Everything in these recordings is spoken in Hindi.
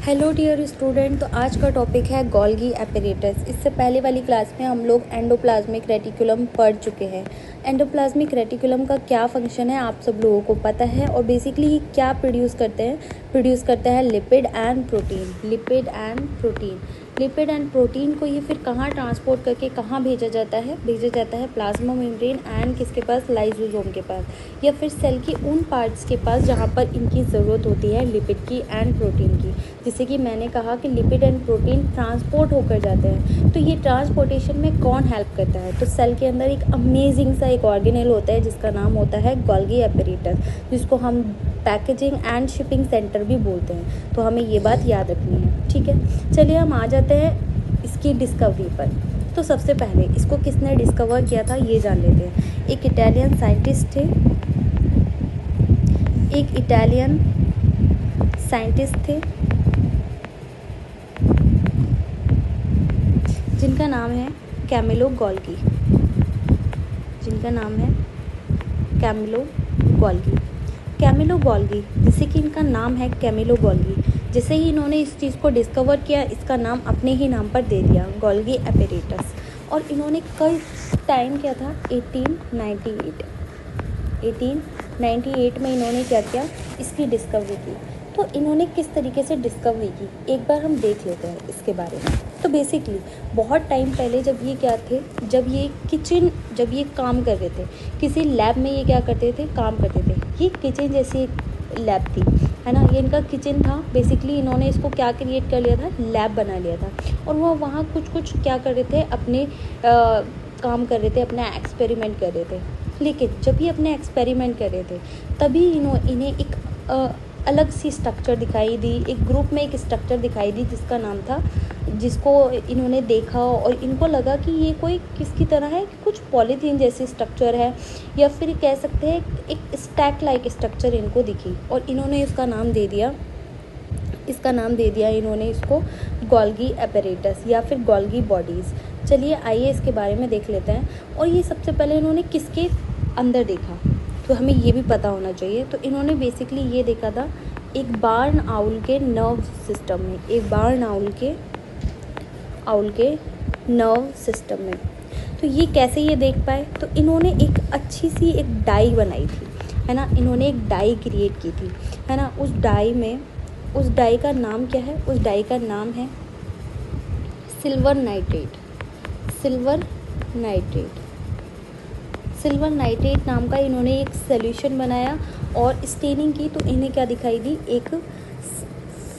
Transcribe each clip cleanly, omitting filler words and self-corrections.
Hello dear student. तो आज का टॉपिक है गोल्गी एपेरेटस। इससे पहले वाली क्लास में हम लोग एंडोप्लाज्मिक रेटिकुलम पढ़ चुके हैं। एंडोप्लाज्मिक रेटिकुलम का क्या फंक्शन है आप सब लोगों को पता है, और बेसिकली क्या प्रोड्यूस करते हैं लिपिड एंड प्रोटीन को ये फिर कहाँ ट्रांसपोर्ट करके कहाँ भेजा जाता है प्लाज्मा मेम्ब्रेन एंड किसके पास, लाइसोसोम के पास, या फिर सेल के उन पार्ट्स के पास जहाँ पर इनकी ज़रूरत होती है लिपिड की एंड प्रोटीन की। जैसे कि मैंने कहा कि लिपिड एंड प्रोटीन ट्रांसपोर्ट होकर जाते हैं, तो ये ट्रांसपोर्टेशन में कौन हेल्प करता है? तो सेल के अंदर एक अमेजिंग सा एक ऑर्गेनेल होता है जिसका नाम होता है गोल्गी एपेरेटस, जिसको हम पैकेजिंग एंड शिपिंग सेंटर भी बोलते हैं। तो हमें ये बात याद रखनी है, ठीक है। चलिए हम आ जाते हैं इसकी डिस्कवरी पर। तो सबसे पहले इसको किसने डिस्कवर किया था ये जान लेते हैं। एक इटालियन साइंटिस्ट थे जिनका नाम है कैमिलो गोल्गी। जैसे कि इनका नाम है कैमिलो गोल्गी, जैसे ही इन्होंने इस चीज़ को डिस्कवर किया, इसका नाम अपने ही नाम पर दे दिया, गोल्गी एपेरेटस। और इन्होंने कई टाइम किया था 1898 में इन्होंने क्या किया, इसकी डिस्कवरी की। तो इन्होंने किस तरीके से डिस्कवरी की एक बार हम देख लेते हैं इसके बारे में। तो बेसिकली बहुत टाइम पहले जब ये काम कर रहे थे किसी लैब में, ये क्या करते थे, काम करते थे। ये किचन जैसी लैब थी, है ना, ये इनका किचन था। बेसिकली इन्होंने इसको क्या क्रिएट कर लिया था, लैब बना लिया था। और वो वहाँ कुछ क्या कर रहे थे, अपने काम कर रहे थे, अपना एक्सपेरिमेंट कर रहे थे। लेकिन जब ये अपने एक्सपेरिमेंट कर रहे थे तभी इन्हें एक अलग सी स्ट्रक्चर दिखाई दी, एक ग्रुप में एक स्ट्रक्चर दिखाई दी जिसका नाम था, जिसको इन्होंने देखा और इनको लगा कि ये कोई किसकी तरह है, कुछ पॉलीथीन जैसी स्ट्रक्चर है, या फिर कह सकते हैं एक स्टैक लाइक स्ट्रक्चर इनको दिखी। और इन्होंने इसका नाम दे दिया इन्होंने इसको गोल्गी एपेरेटस या फिर गोल्गी बॉडीज़। चलिए आइए इसके बारे में देख लेते हैं। और ये सबसे पहले इन्होंने किसके अंदर देखा, तो हमें ये भी पता होना चाहिए। तो इन्होंने बेसिकली ये देखा था एक बार्न आउल के नर्व सिस्टम में, नर्व सिस्टम में। तो ये कैसे ये देख पाए, तो इन्होंने एक अच्छी सी एक डाई बनाई थी, है ना, इन्होंने एक डाई क्रिएट की थी, है ना। उस डाई का नाम क्या है, उस डाई का नाम है सिल्वर नाइट्रेट नाम का इन्होंने एक सॉल्यूशन बनाया और स्टेनिंग की। तो इन्हें क्या दिखाई दी, एक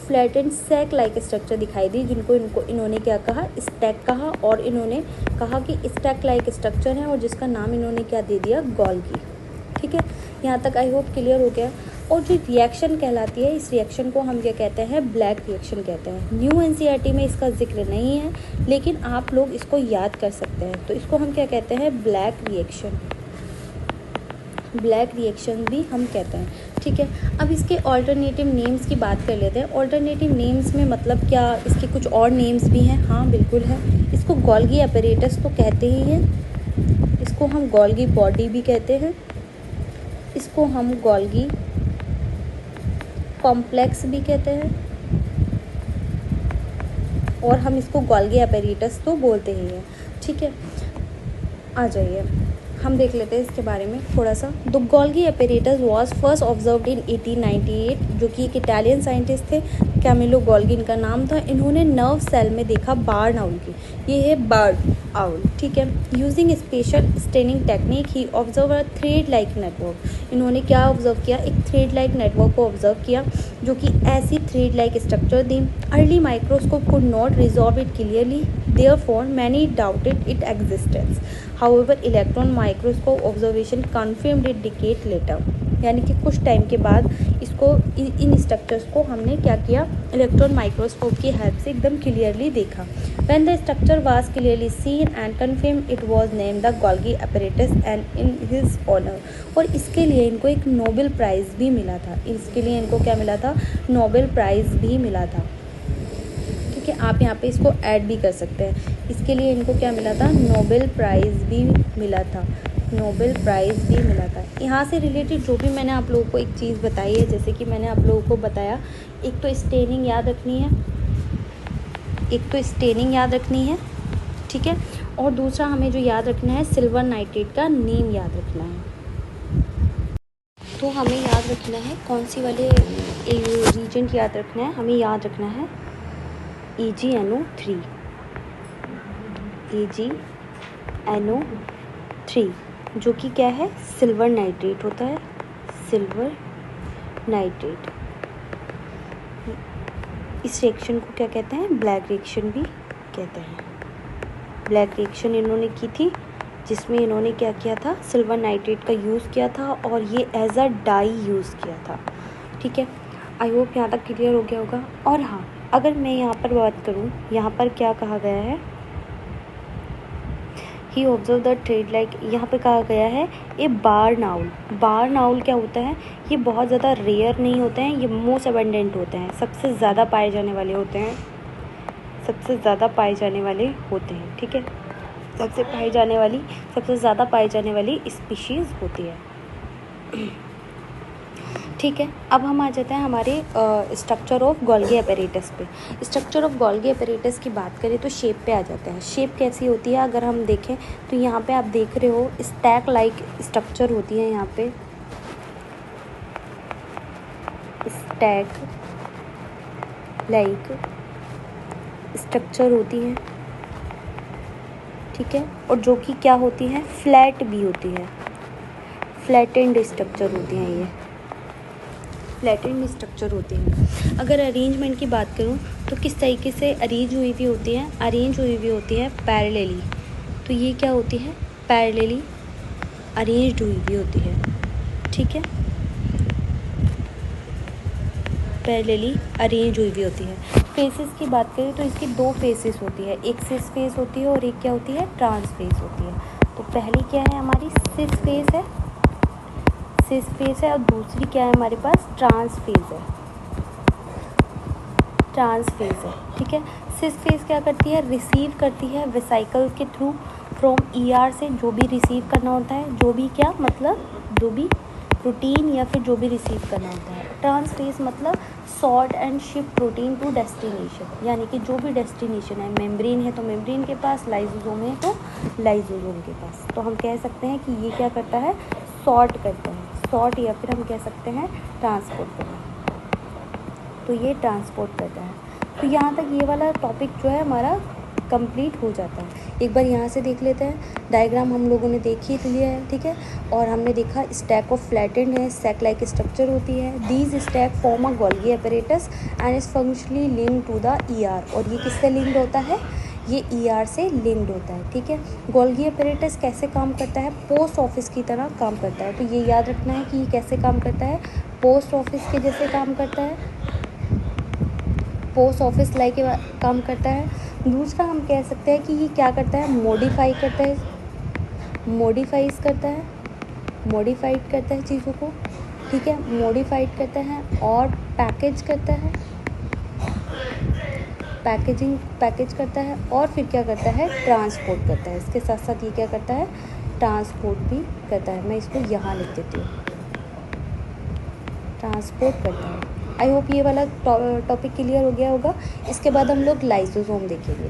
फ्लैटेंड सैक लाइक स्ट्रक्चर दिखाई दी, जिनको इन्होंने क्या कहा, स्टैक कहा। और इन्होंने कहा कि स्टैक लाइक स्ट्रक्चर है और जिसका नाम इन्होंने क्या दे दिया, गोल्गी। ठीक है, यहाँ तक आई होप क्लियर हो गया। और जो रिएक्शन कहलाती है, इस रिएक्शन को हम क्या कहते हैं, ब्लैक रिएक्शन कहते हैं। न्यू एनसीईआरटी में इसका जिक्र नहीं है, लेकिन आप लोग इसको याद कर सकते हैं। तो इसको हम क्या कहते हैं, ब्लैक रिएक्शन भी हम कहते हैं। ठीक है, अब इसके ऑल्टरनेटिव नेम्स की बात कर लेते हैं। ऑल्टरनेटिव नेम्स में मतलब क्या, इसके कुछ और नेम्स भी हैं? हाँ बिल्कुल है। इसको गोल्गी एपेरेटस तो कहते ही हैं, इसको हम गोल्गी बॉडी भी कहते हैं, इसको हम गोल्गी कॉम्प्लेक्स भी कहते हैं, और हम इसको गोल्गी एपेरेटस तो बोलते ही हैं। ठीक है, आ जाइए हम देख लेते हैं इसके बारे में थोड़ा सा। The Golgi apparatus was first observed in 1898, जो कि एक इटालियन साइंटिस्ट थे, कैमिलो गोल्गी इनका नाम था। इन्होंने नर्व सेल में देखा बार्न आउल की, ये है बार्न आउल। ठीक है, using special staining technique he observe a thread like network. इन्होंने क्या ऑब्जर्व किया, एक थ्रेड लाइक नेटवर्क को ऑब्जर्व किया, जो कि ऐसी थ्रेड लाइक स्ट्रक्चर थी। Early microscope could not resolve it clearly, therefore many doubted it existence. However electron microscope observation confirmed it decade later. यानी कि कुछ टाइम के बाद इसको इन स्ट्रक्चर्स को हमने क्या किया, इलेक्ट्रॉन माइक्रोस्कोप की हेल्प से एकदम क्लियरली देखा। When the structure was clearly seen and confirmed it was named the Golgi apparatus and in his honour. और इसके लिए इनको एक नोबेल प्राइज़ भी मिला था, इसके लिए इनको क्या मिला था, नोबेल प्राइज़ भी मिला था। ठीक है, आप यहाँ पे इसको ऐड भी कर सकते हैं, इसके लिए इनको क्या मिला था, नोबेल प्राइज़ भी मिला था। नोबेल प्राइज़ भी मिला था। यहाँ से रिलेटेड जो भी मैंने आप लोगों को एक चीज़ बताई है, जैसे कि मैंने आप लोगों को बताया, एक तो स्टेनिंग याद रखनी है, ठीक है, और दूसरा हमें जो याद रखना है, सिल्वर नाइट्रेट का नेम याद रखना है। तो हमें याद रखना है कौन सी वाले रीजेंट याद रखना है, हमें याद रखना है AgNO3, जो कि क्या है, सिल्वर नाइट्रेट होता है, सिल्वर नाइट्रेट। इस रिएक्शन को क्या कहते हैं, ब्लैक रिएक्शन भी कहते हैं। ब्लैक रिएक्शन इन्होंने की थी, जिसमें इन्होंने क्या किया था, सिल्वर नाइट्रेट का यूज़ किया था और ये एज अ डाई यूज़ किया था, ठीक है। आई होप यहाँ तक क्लियर हो गया होगा। और हाँ, अगर मैं यहाँ पर बात करूँ, यहाँ पर क्या कहा गया है, ही ऑब्जर्व द ट्रेड लाइक, यहाँ पे कहा गया है ए बार नाउल क्या होता है, ये बहुत ज़्यादा रेयर नहीं होते हैं, ये मोस्ट अबेंडेंट होते हैं, सबसे ज़्यादा पाए जाने वाले होते हैं, ठीक है, सबसे ज़्यादा पाई जाने वाली स्पीशीज़ होती है, ठीक है। अब हम आ जाते हैं हमारे स्ट्रक्चर ऑफ गोल्गी अपैरेटस पे। स्ट्रक्चर ऑफ गोल्गी अपैरेटस की बात करें तो शेप पे आ जाते हैं। शेप कैसी होती है, अगर हम देखें तो यहाँ पे आप देख रहे हो स्टैक लाइक स्ट्रक्चर होती है, यहाँ पे स्टैक लाइक स्ट्रक्चर होती है, ठीक है, और जो कि क्या होती है, फ्लैट भी होती है, फ्लैटेंड स्ट्रक्चर होती हैं, ये फ्लैटेंड स्ट्रक्चर होती हैं। अगर अरेंजमेंट की बात करूं तो किस तरीके से अरेंज हुई हुई होती है, पैरेलली। तो ये क्या होती है, पैरेलली अरेंज्ड हुई हुई होती है, ठीक है, पैरेलली अरेंज हुई हुई होती है। फेसेस की बात करें तो इसकी दो फेसेस होती है, एक सिस फेस होती है और एक क्या होती है, ट्रांस फेस होती है। तो पहली क्या है हमारी, सिस फेस है और दूसरी क्या है हमारे पास, ट्रांस फेस है, ठीक है। सिस फेस क्या करती है, रिसीव करती है वेसिकल के थ्रू फ्रॉम ER से जो भी रिसीव करना होता है, जो भी प्रोटीन या फिर जो भी रिसीव करना होता है। ट्रांस फेस मतलब sort and ship protein to destination, यानी कि जो भी डेस्टिनेशन है, मेम्ब्रेन है तो मेम्ब्रेन के पास, लाइसोसोम है तो लाइसोसोम के पास। तो हम कह सकते हैं कि ये क्या करता है, सॉर्ट करता है, सॉर्ट, या फिर हम कह सकते हैं ट्रांसपोर्ट करना। तो ये ट्रांसपोर्ट करता है। तो यहाँ तक ये वाला टॉपिक जो है हमारा कंप्लीट हो जाता है। एक बार यहाँ से देख लेते हैं, डायग्राम हम लोगों ने देख ही लिया है, ठीक है, और हमने देखा स्टैक ऑफ फ्लैटेंड है, स्टैक लाइक स्ट्रक्चर होती है, these stack form a Golgi apparatus and is functionally linked to the ER, और ये किससे लिंक्ड होता है, ये ER से लिंक्ड होता है, ठीक है। गोल्गी अपैरेटस कैसे काम करता है, पोस्ट ऑफिस की तरह काम करता है। तो ये याद रखना है कि ये कैसे काम करता है, पोस्ट ऑफिस के जैसे काम करता है, पोस्ट ऑफिस लाइक काम करता है। दूसरा हम कह सकते हैं कि ये क्या करता है, मॉडिफाइड करता है चीज़ों को, ठीक है, मॉडिफाइड करता है और पैकेज करता है, पैकेज करता है, और फिर क्या करता है, ट्रांसपोर्ट करता है। इसके साथ साथ ये क्या करता है, ट्रांसपोर्ट भी करता है। मैं इसको यहाँ लिख देती हूँ, ट्रांसपोर्ट करता है। आई होप ये वाला टॉपिक क्लियर हो गया होगा। इसके बाद हम लोग लाइसोसोम देखेंगे।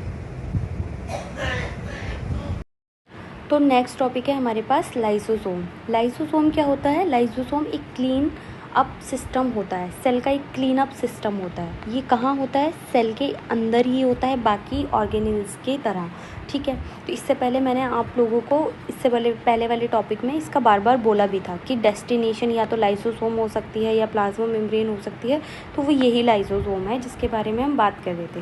तो नेक्स्ट टॉपिक है हमारे पास लाइसोसोम क्या होता है, लाइसोसोम एक क्लीन अप सिस्टम होता है, सेल का एक क्लीन अप सिस्टम होता है। ये कहाँ होता है, सेल के अंदर ही होता है, बाकी ऑर्गेनेल्स की तरह, ठीक है। तो इससे पहले मैंने आप लोगों को पहले वाले टॉपिक में इसका बार बार बोला भी था कि डेस्टिनेशन या तो लाइसोसोम हो सकती है या प्लाज्मा मेम्ब्रेन हो सकती है, तो वो यही लाइसोसोम है जिसके बारे में हम बात कर रहे थे।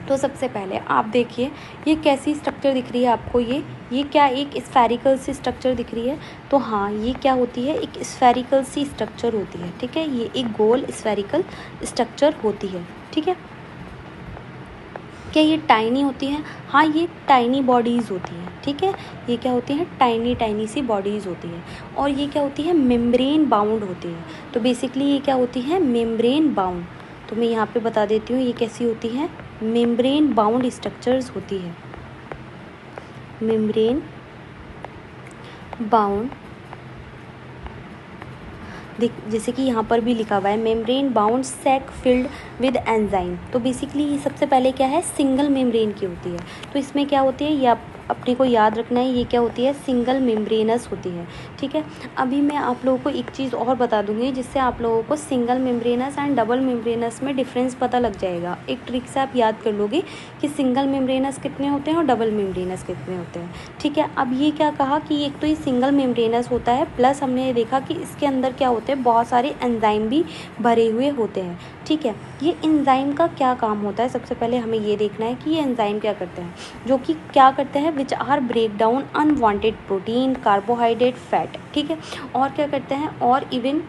तो सबसे पहले आप देखिए ये कैसी स्ट्रक्चर दिख रही है आपको, ये क्या एक स्फेरिकल सी स्ट्रक्चर दिख रही है। तो हाँ, ये क्या होती है, एक स्फेरिकल सी स्ट्रक्चर होती है, ठीक है, ये एक गोल स्फेरिकल स्ट्रक्चर होती है, ठीक है। क्या ये टाइनी होती है, हाँ ये टाइनी बॉडीज़ होती हैं, ठीक है, ये क्या होती हैं, टाइनी सी बॉडीज़ होती हैं। और ये क्या होती है, मेम्ब्रेन बाउंड होती है। तो बेसिकली ये क्या होती है, मेम्ब्रेन बाउंड। तो मैं यहाँ पे बता देती हूँ ये कैसी होती है, मेम्ब्रेन बाउंड स्ट्रक्चर्स होती है, मेम्ब्रेन बाउंड, जैसे कि यहाँ पर भी लिखा हुआ है membrane bound sac filled with enzyme. तो बेसिकली ये सबसे पहले क्या है, सिंगल मेम्ब्रेन की होती है। तो इसमें क्या होती है, ये आप अपने को याद रखना है, ये क्या होती है, सिंगल मेम्ब्रेनस होती है। ठीक है, अभी मैं आप लोगों को एक चीज़ और बता दूंगी जिससे आप लोगों को single membranes and double membranous में डिफरेंस पता लग जाएगा। एक ट्रिक से आप याद कर लोगे कि सिंगल मेम्ब्रेनस कितने होते हैं और डबल मेम्ब्रेनस कितने होते हैं। ठीक है, अब ये क्या कहा कि एक तो ये सिंगल मेम्ब्रेनस होता है, प्लस हमने ये देखा कि इसके अंदर क्या होते हैं, बहुत सारे एंजाइम भी भरे हुए होते हैं। ठीक है, ये एंजाइम का क्या काम होता है, सबसे पहले हमें ये देखना है कि ये एंजाइम क्या करते हैं, जो कि क्या करते हैं, which are break down unwanted protein, carbohydrate, fat. ठीक है, और क्या करते हैं, और इवन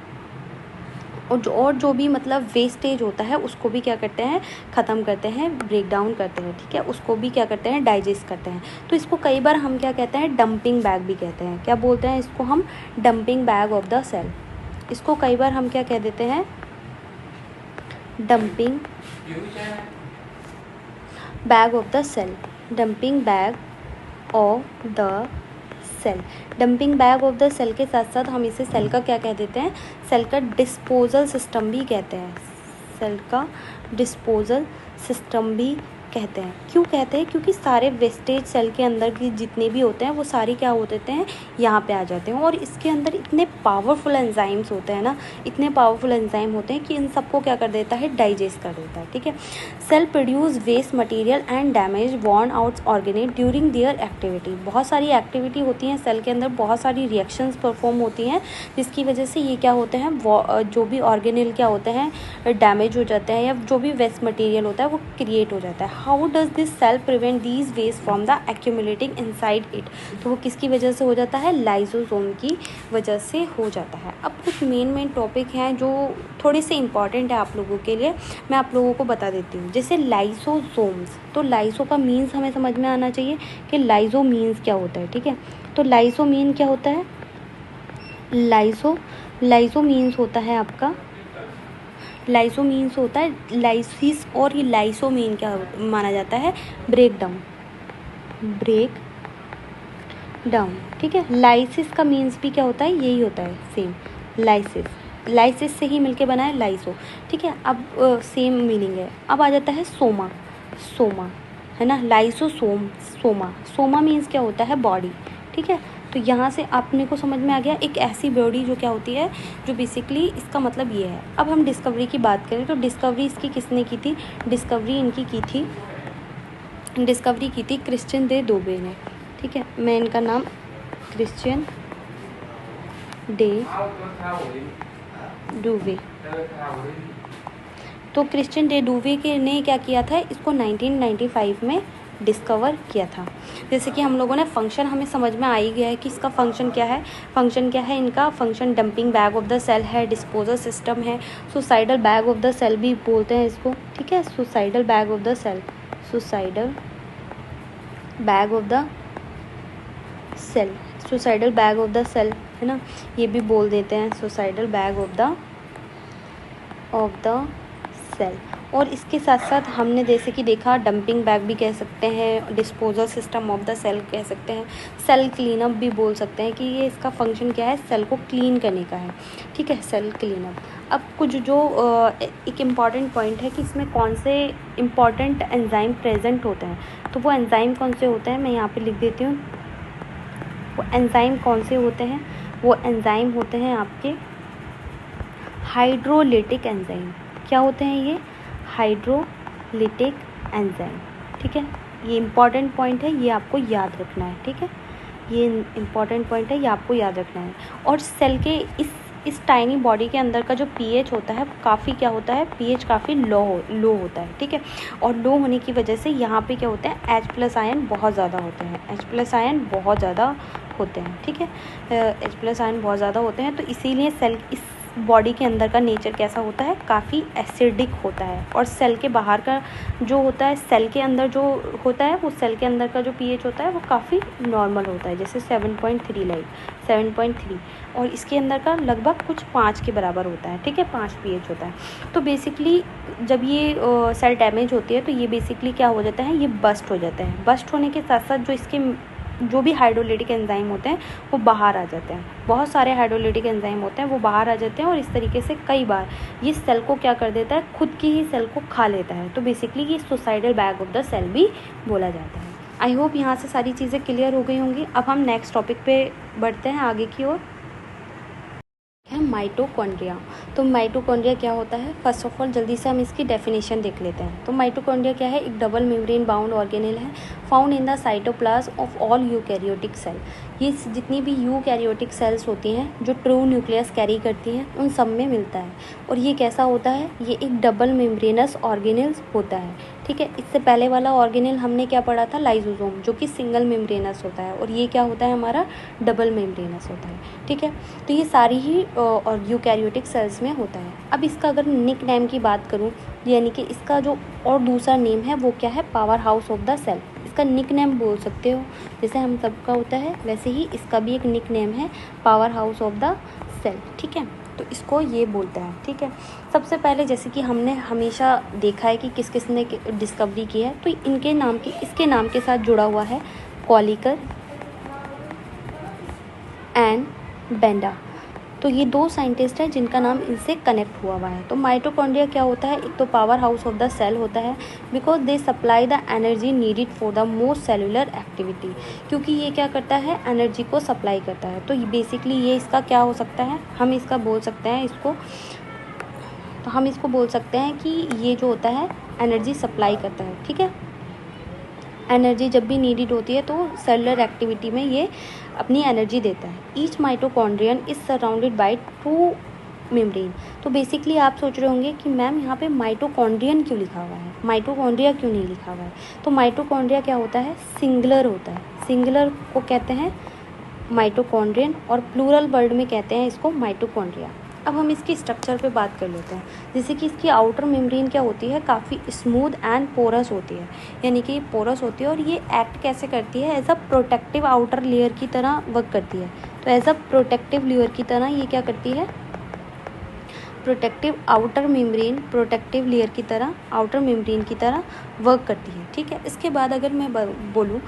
और जो भी मतलब वेस्टेज होता है उसको भी क्या करते हैं, ख़त्म करते हैं, ब्रेक डाउन करते हैं। ठीक है, उसको भी क्या करते हैं, डाइजेस्ट करते हैं। तो इसको कई बार हम क्या कहते हैं, डंपिंग बैग भी कहते हैं। क्या बोलते हैं इसको हम, dumping bag of the cell. इसको कई बार हम क्या कह देते हैं, dumping bag of the cell, dumping bag of the cell. Dumping bag of the cell के साथ साथ हम इसे सेल का क्या कह देते हैं, सेल का डिस्पोजल सिस्टम भी कहते हैं। सेल का डिस्पोजल सिस्टम भी कहते हैं। क्यों कहते हैं, क्योंकि सारे वेस्टेज सेल के अंदर की जितने भी होते हैं वो सारे क्या हो देते हैं, यहाँ पे आ जाते हैं। और इसके अंदर इतने पावरफुल एंजाइम्स होते हैं ना, इतने पावरफुल एंजाइम होते हैं कि इन सबको क्या कर देता है, डाइजेस्ट कर देता है। ठीक है, cell produce waste material and damage worn out organelle during their activity. बहुत सारी एक्टिविटी होती हैं सेल के अंदर, बहुत सारी रिएक्शंस परफॉर्म होती हैं जिसकी वजह से ये क्या होते हैं, जो भी ऑर्गेनेल क्या होते हैं, डैमेज हो जाते हैं, या जो भी वेस्ट मटेरियल होता है वो क्रिएट हो जाता है। How does this cell prevent these waste from the accumulating inside it. तो वो किसकी वजह से हो जाता है, लाइसोसोम की वजह से हो जाता है। अब कुछ मेन टॉपिक हैं जो थोड़े से इंपॉर्टेंट है आप लोगों के लिए, मैं आप लोगों को बता देती हूँ। जैसे लाइसोसोम्स, तो लाइसो का मीन्स हमें समझ में आना चाहिए कि लाइसो मीन्स क्या होता है। ठीक है, तो लाइसो मीन क्या होता है, लाइसो मीन्स होता है आपका, लाइसो मीन्स होता है लाइसिस, और ये लाइसो मीन क्या माना जाता है, ब्रेक डाउन, ब्रेक डाउन। ठीक है, लाइसिस का मीन्स भी क्या होता है, यही होता है, सेम, लाइसिस से ही मिलके बना है लाइसो। ठीक है, अब सेम मीनिंग है। अब आ जाता है सोमा, है ना, लाइसोसोम, सोमा मीन्स क्या होता है, बॉडी। ठीक है, तो यहाँ से आपने को समझ में आ गया, एक ऐसी बॉडी जो क्या होती है, जो बेसिकली इसका मतलब ये है। अब हम डिस्कवरी की बात करें तो डिस्कवरी इसकी किसने की थी, डिस्कवरी की थी क्रिश्चियन दे डूवे ने। ठीक है, मैं इनका नाम क्रिश्चियन डे डूवे, तो क्रिश्चियन डे डूवे के ने क्या किया था, इसको 1995 में डिस्कवर किया था। जैसे कि हम लोगों ने फंक्शन, हमें समझ में आ ही गया है कि इसका फंक्शन क्या है, इनका function dumping bag of the cell है, डिस्पोजल सिस्टम है, suicidal bag of the cell भी बोलते हैं इसको। ठीक है, suicidal bag of the cell, suicidal bag of the cell, है ना, ये भी बोल देते हैं, suicidal bag of the cell. और इसके साथ साथ हमने जैसे कि देखा, डंपिंग बैग भी कह सकते हैं, disposal system of the cell कह सकते हैं, सेल क्लीनअप भी बोल सकते हैं कि ये इसका फंक्शन क्या है, सेल को क्लीन करने का है। ठीक है, सेल क्लीनअप। अब कुछ जो एक इम्पॉर्टेंट पॉइंट है कि इसमें कौन से इम्पॉर्टेंट एंजाइम प्रेजेंट होते हैं, तो वो एंजाइम कौन से होते हैं, मैं यहाँ पे लिख देती हूँ। वो एंजाइम कौन से होते हैं, वो एंजाइम होते हैं आपके हाइड्रोलिटिक एंजाइम। क्या होते हैं ये, हाइड्रोलिटिक एंजाइम। ठीक है, ये इम्पॉर्टेंट पॉइंट है, ये आपको याद रखना है। ठीक है, ये इम्पॉर्टेंट पॉइंट है, ये आपको याद रखना है। और सेल के इस टाइनी बॉडी के अंदर का जो पीएच होता है काफ़ी क्या होता है, पीएच काफ़ी लो होता है। ठीक है, और लो होने की वजह से यहाँ पे क्या होते हैं, H+ आयन बहुत ज़्यादा होते हैं, H+ आयन बहुत ज़्यादा होते हैं। ठीक है, H+ आयन बहुत ज़्यादा होते हैं, तो इसीलिए सेल, इस बॉडी के अंदर का नेचर कैसा होता है, काफ़ी एसिडिक होता है। और सेल के बाहर का जो होता है, सेल के अंदर जो होता है, वो सेल के अंदर का जो पीएच होता है वो काफ़ी नॉर्मल होता है, जैसे 7.3 और इसके अंदर का लगभग कुछ 5 के बराबर होता है। ठीक है, 5 पीएच होता है। तो बेसिकली जब ये सेल डैमेज होती है तो ये बेसिकली क्या हो जाता है, ये बस्ट हो जाता है। बस्ट होने के साथ साथ जो इसके जो भी हाइड्रोलिटिक एंजाइम होते हैं वो बाहर आ जाते हैं। बहुत सारे हाइड्रोलिटिक एंजाइम होते हैं वो बाहर आ जाते हैं और इस तरीके से कई बार ये सेल को क्या कर देता है, खुद की ही सेल को खा लेता है। तो बेसिकली ये suicidal bag of the cell भी बोला जाता है। आई होप यहाँ से सारी चीज़ें क्लियर हो गई होंगी। अब हम नेक्स्ट टॉपिक पे बढ़ते हैं आगे की ओर, है माइटोकॉन्ड्रिया। तो माइटोकॉन्ड्रिया क्या होता है, फर्स्ट ऑफ ऑल जल्दी से हम इसकी डेफिनेशन देख लेते हैं। तो माइटोकॉन्ड्रिया क्या है, एक डबल मेम्ब्रेन बाउंड ऑर्गेनेल है found in the cytoplasm of all eukaryotic cell. ये जितनी भी यूकैरियोटिक सेल्स होती हैं जो ट्रू न्यूक्लियस कैरी करती हैं उन सब में मिलता है। और ये कैसा होता है, ये एक डबल मेम्ब्रेनस ऑर्गेनेल्स होता है। ठीक है, इससे पहले वाला ऑर्गेनेल हमने क्या पढ़ा था, लाइसोसोम, जो कि सिंगल मेम्ब्रेनस होता है, और ये क्या होता है हमारा डबल मेम्ब्रेनस होता है। ठीक है, तो ये सारी ही और यूकैरियोटिक सेल्स में होता है। अब इसका अगर निक नेम की बात करूँ, यानी कि इसका जो और दूसरा नेम है वो क्या है, power house of the cell. इसका निक नेम बोल सकते हो, जैसे हम सबका होता है वैसे ही इसका भी एक निक नेम है, power house of the cell. ठीक है, तो इसको ये बोलता है। ठीक है, सबसे पहले जैसे कि हमने हमेशा देखा है कि किस किस ने डिस्कवरी की है, तो इनके नाम के इसके नाम के साथ जुड़ा हुआ है कॉलिकर एंड बेंडा। तो ये दो साइंटिस्ट हैं जिनका नाम इनसे कनेक्ट हुआ है। तो माइटोकॉन्ड्रिया क्या होता है, एक तो power house of the cell होता है because they supply the energy needed for the most cellular activity, क्योंकि ये क्या करता है, एनर्जी को सप्लाई करता है। तो बेसिकली ये इसका क्या हो सकता है, हम इसका बोल सकते हैं इसको, तो हम इसको बोल सकते हैं कि ये जो होता है एनर्जी सप्लाई करता है। ठीक है, एनर्जी जब भी नीडिड होती है तो सेलुलर एक्टिविटी में ये अपनी एनर्जी देता है। Each mitochondrion is surrounded by two membrane. तो बेसिकली आप सोच रहे होंगे कि मैम यहाँ पे माइटोकॉन्ड्रियन क्यों लिखा हुआ है, माइटोकॉन्ड्रिया क्यों नहीं लिखा हुआ है। तो माइटोकॉन्ड्रिया क्या होता है, सिंगुलर होता है। सिंगुलर को कहते हैं माइटोकॉन्ड्रियन और प्लूरल वर्ड में कहते हैं इसको माइटोकॉन्ड्रिया। अब हम इसकी स्ट्रक्चर पे बात कर लेते हैं। जैसे कि इसकी आउटर मेम्ब्रेन क्या होती है, काफ़ी स्मूथ एंड पोरस होती है, यानी कि पोरस होती है। और ये एक्ट कैसे करती है, as a protective outer layer की तरह वर्क करती है। तो एज अ प्रोटेक्टिव लेयर की तरह ये क्या करती है, protective outer membrane, protective layer की तरह, आउटर मेम्ब्रेन की तरह वर्क करती है। ठीक है, इसके बाद अगर मैं बोलूँ,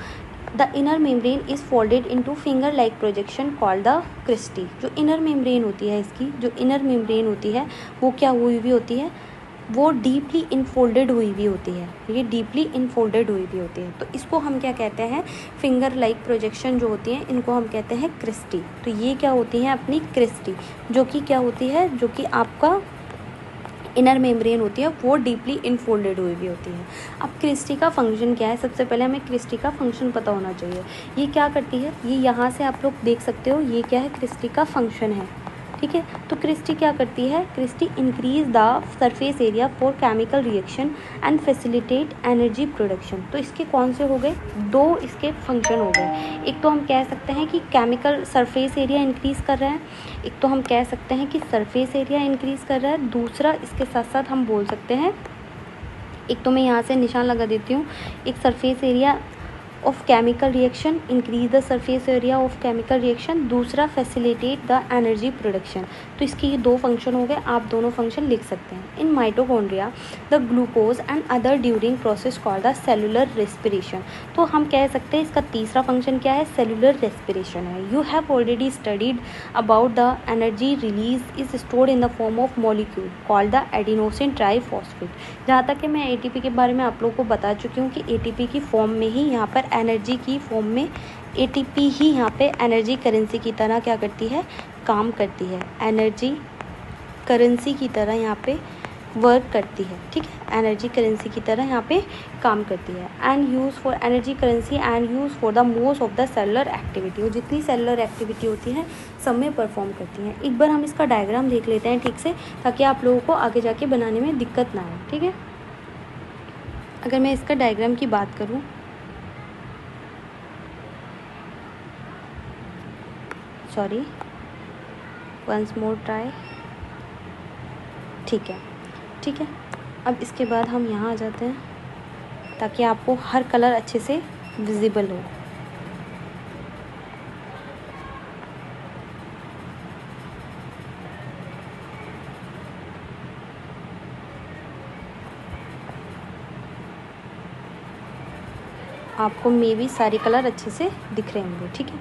the inner membrane is folded into finger like projection called the cristae. जो इनर मेम्ब्रेन होती है, इसकी जो इनर मेम्ब्रेन होती है वो क्या हुई हुई होती है, वो डीपली इनफोल्डेड हुई हुई होती है। ये डीपली इनफोल्डेड हुई हुई होती है, तो इसको हम क्या कहते हैं, फिंगर लाइक प्रोजेक्शन जो होती हैं इनको हम कहते हैं क्रिस्टी। तो ये क्या होती हैं, अपनी क्रिस्टी, जो कि क्या होती है, जो कि आपका इनर मेम्ब्रेन होती है वो डीपली इनफोल्डेड हुई भी होती है। अब क्रिस्टी का फंक्शन क्या है, सबसे पहले हमें क्रिस्टी का फंक्शन पता होना चाहिए। ये क्या करती है, ये यहाँ से आप लोग देख सकते हो, ये क्या है, क्रिस्टी का फंक्शन है। ठीक है, तो क्रिस्टी क्या करती है, cristae increase the surface area for chemical reaction and facilitate energy production. तो इसके कौन से हो गए, दो इसके फंक्शन हो गए। एक तो हम कह सकते हैं कि केमिकल सरफेस एरिया इंक्रीज़ कर रहा है, एक तो हम कह सकते हैं कि सरफेस एरिया इंक्रीज़ कर रहा है, दूसरा इसके साथ साथ हम बोल सकते हैं, एक तो मैं यहाँ से निशान लगा देती हूँ, एक surface area of chemical reaction, increase the surface area of chemical reaction, दूसरा फैसिलिटेट द एनर्जी प्रोडक्शन। तो इसके ये दो फंक्शन हो गए, आप दोनों फंक्शन लिख सकते हैं। In mitochondria the glucose and other during process called the cellular respiration. तो हम कह सकते हैं इसका तीसरा फंक्शन क्या है, सेलुलर रेस्पिरेशन है। You have already studied about the energy release is stored in the form of molecule called the adenosine triphosphate. जहाँ तक कि मैं एटीपी के बारे में आप लोगों को बता चुकी हूँ कि एटीपी की फॉर्म में ही यहाँ पर एनर्जी की फॉर्म में एटीपी ही यहाँ पे एनर्जी करेंसी की तरह क्या करती है, काम करती है, एनर्जी करेंसी की तरह यहाँ पे वर्क करती है। ठीक है, एनर्जी करेंसी की तरह यहाँ पे काम करती है। And use for energy currency and use for the most of the cellular activity. वो जितनी सेलुलर एक्टिविटी होती है सब में परफॉर्म करती हैं। एक बार हम इसका डायग्राम देख लेते हैं ठीक से, ताकि आप लोगों को आगे जाके बनाने में दिक्कत ना आए। ठीक है, अगर मैं इसका डायग्राम की बात करूँ, सॉरी वंस मोर ट्राई, ठीक है, ठीक है। अब इसके बाद हम यहाँ आ जाते हैं ताकि आपको हर कलर अच्छे से विजिबल हो। आपको मे भी सारे कलर अच्छे से दिख रहे होंगे, ठीक है।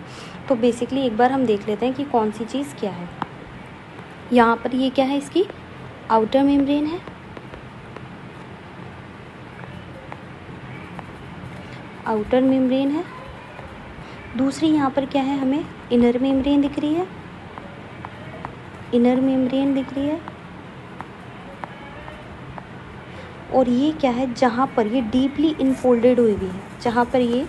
तो बेसिकली एक बार हम देख लेते हैं कि कौन सी चीज़ क्या है। यहाँ पर ये क्या है, इसकी आउटर मेम्ब्रेन है, आउटर मेम्ब्रेन है। दूसरी यहाँ पर क्या है, हमें इनर मेम्ब्रेन दिख रही है, इनर मेम्ब्रेन दिख रही है। और ये क्या है, जहाँ पर ये डीपली इनफोल्डेड हुई हुई है, जहाँ पर ये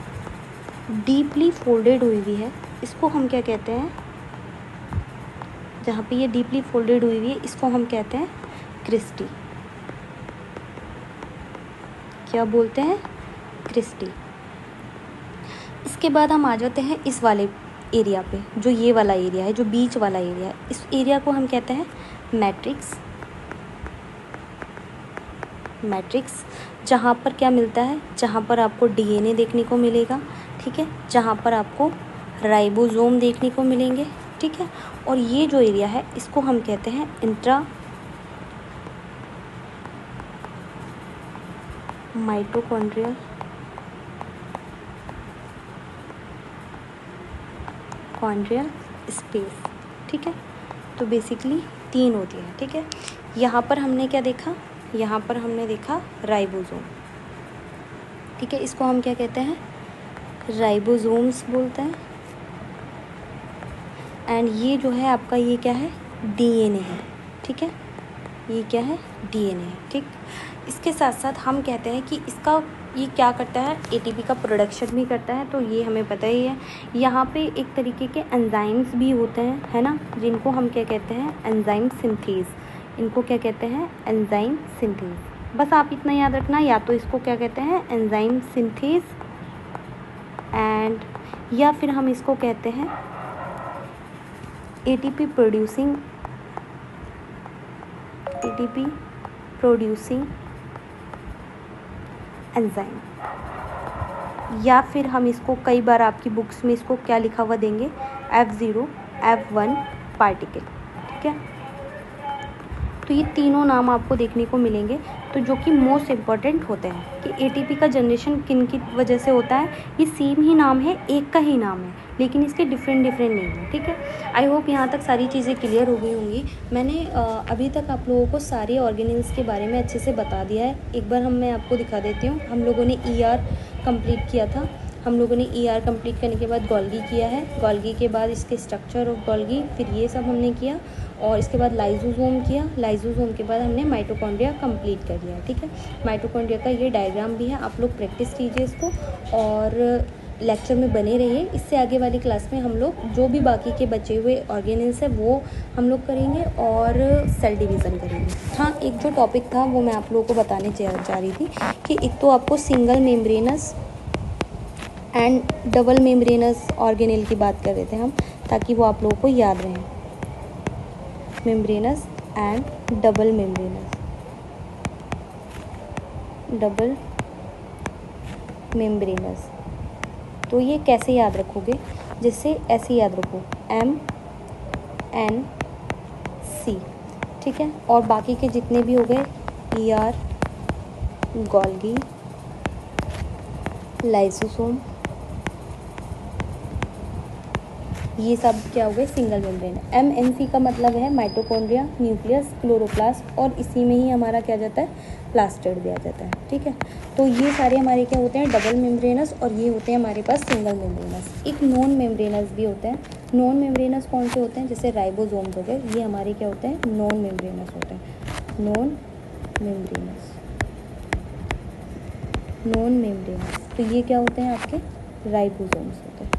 डीपली फोल्डेड हुई हुई है, इसको हम क्या कहते हैं, जहाँ पे ये डीपली फोल्डेड हुई हुई है इसको हम कहते हैं क्रिस्टी। क्या बोलते हैं, क्रिस्टी। इसके बाद हम आ जाते हैं इस वाले एरिया पे, जो ये वाला एरिया है, जो बीच वाला एरिया है, इस एरिया को हम कहते हैं मैट्रिक्स। मैट्रिक्स, जहाँ पर क्या मिलता है, जहाँ पर आपको डीएनए देखने को मिलेगा, ठीक है, जहाँ पर आपको राइबोसोम देखने को मिलेंगे, ठीक है। और ये जो एरिया है इसको हम कहते हैं इंट्रा माइटोकॉन्ड्रियल स्पेस, ठीक है। तो बेसिकली 3 होती है, ठीक है। यहाँ पर हमने क्या देखा, यहाँ पर हमने देखा राइबोसोम, ठीक है। इसको हम क्या कहते हैं, राइबोसोम्स बोलते हैं। एंड ये जो है आपका, ये क्या है, डीएनए है, ठीक है, ये क्या है, डीएनए है, ठीक। इसके साथ साथ हम कहते हैं कि इसका ये क्या करता है, एटीपी का प्रोडक्शन भी करता है, तो ये हमें पता ही है। यहाँ पे एक तरीके के एंजाइम्स भी होते हैं, है ना, जिनको हम क्या कहते हैं, एंजाइम सिंथेज। इनको क्या कहते हैं, एंजाइम सिंथेज। बस आप इतना याद रखना, या तो इसको क्या कहते हैं, एंजाइम सिंथेज, एंड या फिर हम इसको कहते हैं एटीपी प्रोड्यूसिंग एंजाइम, या फिर हम इसको कई बार आपकी बुक्स में इसको क्या लिखा हुआ देंगे, F0 F1 पार्टिकल, ठीक है। तो ये तीनों नाम आपको देखने को मिलेंगे, तो जो कि मोस्ट इम्पॉर्टेंट होते हैं कि एटीपी का जनरेशन किन की वजह से होता है। ये सेम ही नाम है, एक का ही नाम है, लेकिन इसके डिफरेंट नेम है, ठीक है। आई होप यहाँ तक सारी चीज़ें क्लियर हो गई होंगी। मैंने अभी तक आप लोगों को सारे ऑर्गेनेल्स के बारे में अच्छे से बता दिया है। एक बार मैं आपको दिखा देती हूँ। हम लोगों ने ER कंप्लीट किया था, हम लोगों ने ER कंप्लीट करने के बाद गोल्गी किया है, गोल्गी के बाद इसके स्ट्रक्चर ऑफ गोल्गी, फिर ये सब हमने किया, और इसके बाद लाइसोसोम किया, लाइसोसोम के बाद हमने माइटोकॉन्ड्रिया कंप्लीट कर लिया, ठीक है। माइटोकॉन्ड्रिया का ये डायग्राम भी है, आप लोग प्रैक्टिस कीजिए इसको और लेक्चर में बने रहिए। इससे आगे वाली क्लास में हम लोग जो भी बाकी के बचे हुए ऑर्गेनेल्स है वो हम लोग करेंगे और सेल डिवीज़न करेंगे। हाँ, एक जो टॉपिक था वो मैं आप लोगों को बताने जा रही थी कि एक तो आपको single membranes and double membranous organelle की बात कर रहे थे हम, ताकि वो आप लोगों को याद रहे। मेम्ब्रेनस एंड डबल मेम्ब्रेनस, तो ये कैसे याद रखोगे, जिससे ऐसे याद रखो MNC, ठीक है। और बाकी के जितने भी हो गए ER, गोल्गी, लाइसोसोम, ये सब क्या हो गए, सिंगल मेम्ब्रेन। MNC का मतलब है माइटोकॉन्ड्रिया, न्यूक्लियस, क्लोरोप्लास्ट, और इसी में ही हमारा क्या जाता है, प्लास्टिड भी आ जाता है, ठीक है। तो ये सारे हमारे क्या होते हैं, डबल मेम्ब्रेनस, और ये होते हैं हमारे पास सिंगल मेम्ब्रेनस। एक नॉन मेम्ब्रेनस भी होते हैं। नॉन मेम्ब्रेनस कौन से होते हैं, जैसे राइबोसोम्स हो गए, ये हमारे क्या होते हैं, नॉन मेम्ब्रेनस होते हैं। नॉन मेम्ब्रेनस, तो ये क्या होते हैं, आपके राइबोसोम्स होते हैं,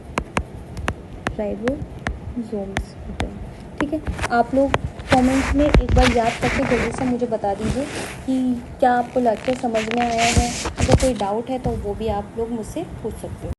राइबोसोम्स होते हैं, ठीक है। आप लोग कमेंट्स में एक बार याद करके जल्दी से मुझे बता दीजिए कि क्या आपको लेक्चर समझ में आया है। अगर कोई डाउट है तो वो भी आप लोग मुझसे पूछ सकते हो।